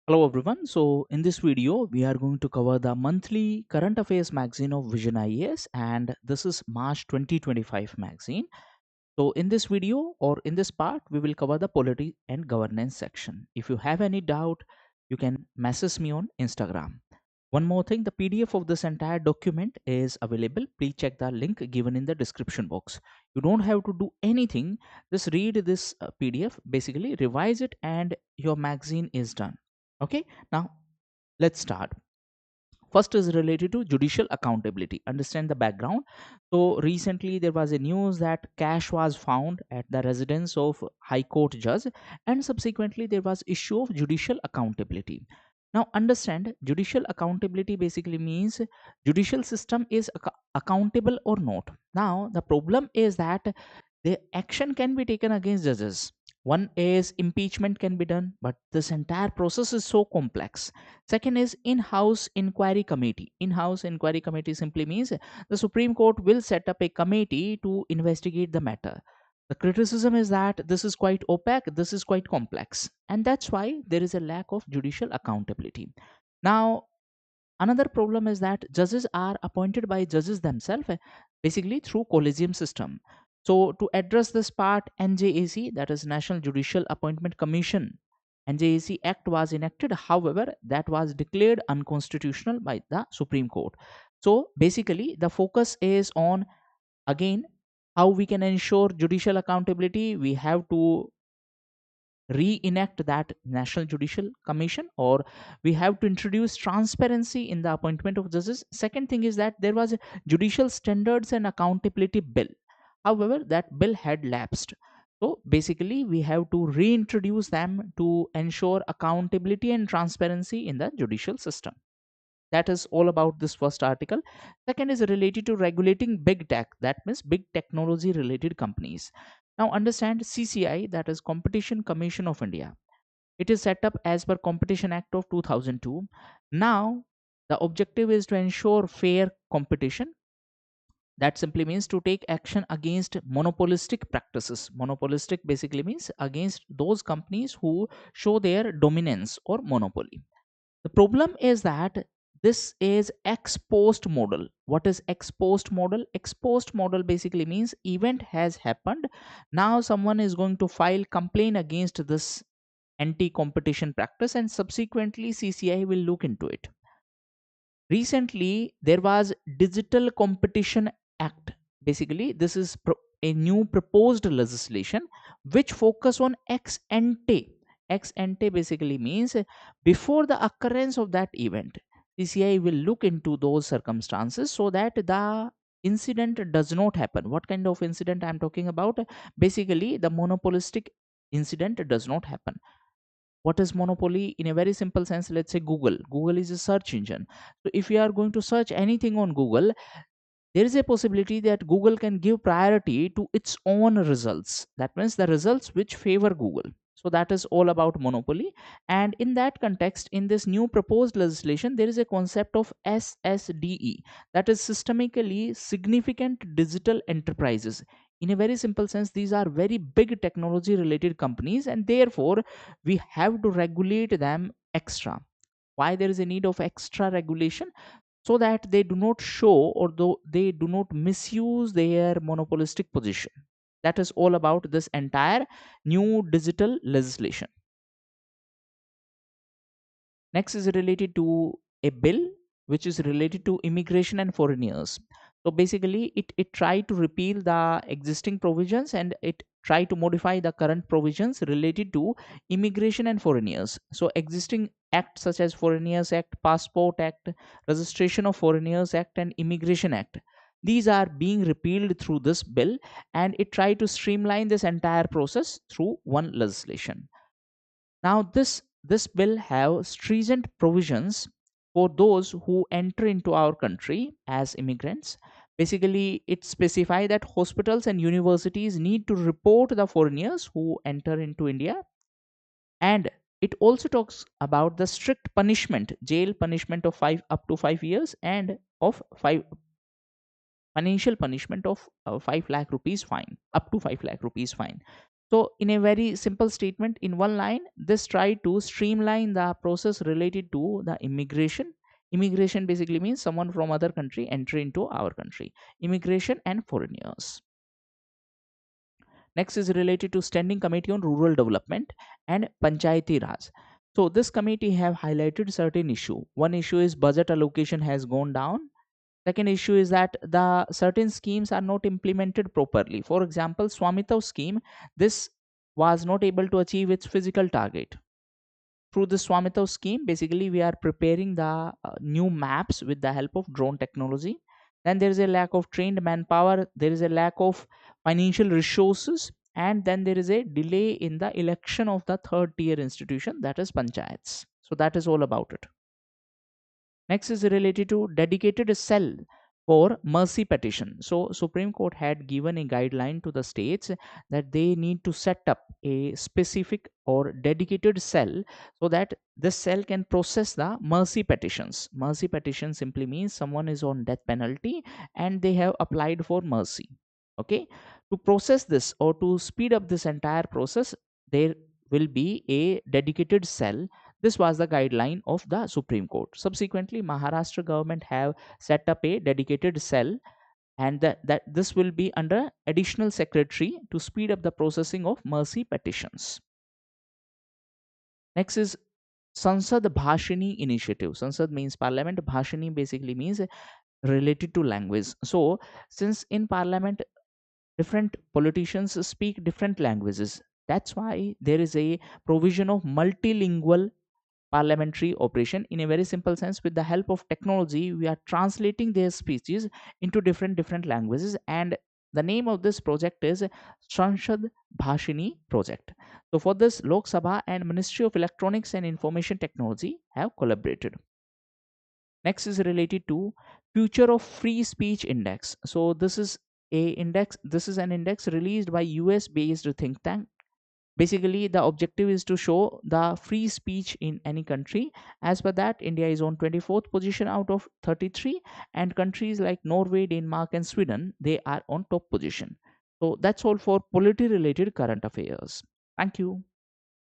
Hello everyone. So in this video we are going to cover the monthly current affairs magazine of Vision IAS, and this is March 2025 magazine. So in this video or in this part we will cover the polity and governance section. If you have any doubt, you can message me on Instagram. One more thing, the PDF of this entire document is available. Please check the link given in the description box. You don't have to do anything. Just read this PDF, basically revise it, and your magazine is done. Okay, now let's start. First is related to judicial accountability. Understand the background. So recently there was a news that cash was found at the residence of high court judge, and subsequently there was issue of judicial accountability. Now understand, judicial accountability basically means judicial system is accountable or not. Now the problem is that the action can be taken against judges. One is impeachment can be done, but this entire process is so complex. Second is in-house inquiry committee. In-house inquiry committee simply means the Supreme Court will set up a committee to investigate the matter. The criticism is that this is quite opaque, this is quite complex, and that's why there is a lack of judicial accountability. Now, another problem is that judges are appointed by judges themselves, basically through collegium system. So to address this part, NJAC, that is National Judicial Appointment Commission, NJAC Act was enacted. However, that was declared unconstitutional by the Supreme Court. So basically the focus is on, again, how we can ensure judicial accountability. We have to reenact that National Judicial Commission, or we have to introduce transparency in the appointment of judges. Second thing is that there was a judicial standards and accountability bill. However, that bill had lapsed. So basically we have to reintroduce them to ensure accountability and transparency in the judicial system. That is all about this first article. Second is related to regulating big tech, that means big technology related companies. Now understand, CCI, that is Competition Commission of India, it is set up as per Competition Act of 2002. Now the objective is to ensure fair competition. That simply means to take action against monopolistic practices. Monopolistic basically means against those companies who show their dominance or monopoly. The problem is that this is ex post model. What is ex post model? Ex post model basically means event has happened. Now someone is going to file complaint against this anti competition practice, and subsequently CCI will look into it. Recently there was Digital Competition Act. Basically this is a new proposed legislation which focus on ex ante. Ex ante basically means before the occurrence of that event, CCI will look into those circumstances so that the incident does not happen. What kind of incident I'm talking about? Basically the monopolistic incident does not happen. What is monopoly? In a very simple sense, let's say Google is a search engine. So if you are going to search anything on Google, there is a possibility that Google can give priority to its own results. That means the results which favor Google. So that is all about monopoly. And in that context, in this new proposed legislation, there is a concept of SSDE, that is systemically significant digital enterprises. In a very simple sense, these are very big technology related companies, and therefore we have to regulate them extra. Why there is a need of extra regulation? So that they do not show, or though they do not misuse their monopolistic position. That is all about this entire new digital legislation. Next is related to a bill which is related to immigration and foreigners. So basically it tried to repeal the existing provisions, and it tried to modify the current provisions related to immigration and foreigners. So existing acts such as Foreigners Act, Passport Act, Registration of Foreigners Act, and Immigration Act, these are being repealed through this bill, and it tried to streamline this entire process through one legislation. Now this bill have stringent provisions for those who enter into our country as immigrants. Basically, it specifies that hospitals and universities need to report the foreigners who enter into India, and it also talks about the strict punishment, jail punishment of 5 up to 5 years, and of five financial punishment of 5 lakh rupees fine, up to 5 lakh rupees fine. So, in a very simple statement, in one line, this tried to streamline the process related to the immigration. Immigration basically means someone from other country enter into our country. Immigration and foreigners. Next is related to Standing Committee on Rural Development and Panchayati Raj. So this committee have highlighted certain issue. One issue is budget allocation has gone down. Second issue is that the certain schemes are not implemented properly. For example, Swamito scheme, this was not able to achieve its physical target. Through the Swamito scheme, basically we are preparing the new maps with the help of drone technology. Then there is a lack of trained manpower, there is a lack of financial resources, and then there is a delay in the election of the third tier institution, that is panchayats. So that is all about it. Next is related to dedicated cell for mercy petition. So Supreme Court had given a guideline to the states that they need to set up a specific or dedicated cell so that this cell can process the mercy petitions. Mercy petition simply means someone is on death penalty and they have applied for mercy. Okay, to process this or to speed up this entire process, there will be a dedicated cell. This was the guideline of the Supreme Court. Subsequently, Maharashtra government have set up a dedicated cell, and that this will be under additional secretary to speed up the processing of mercy petitions. Next is Sansad Bhashini initiative. Sansad means parliament. Bhashini basically means related to language. So since in parliament different politicians speak different languages, that's why there is a provision of multilingual parliamentary operation. In a very simple sense, with the help of technology we are translating their speeches into different languages, and the name of this project is Sanshad Bhashini project. So for this, Lok Sabha and Ministry of Electronics and Information Technology have collaborated. Next is related to Future of Free Speech Index. So this is an index released by US based think tank. Basically the objective is to show the free speech in any country. As per that, India is on 24th position out of 33, and countries like Norway, Denmark and Sweden, they are on top position. So that's all for polity related current affairs. Thank you.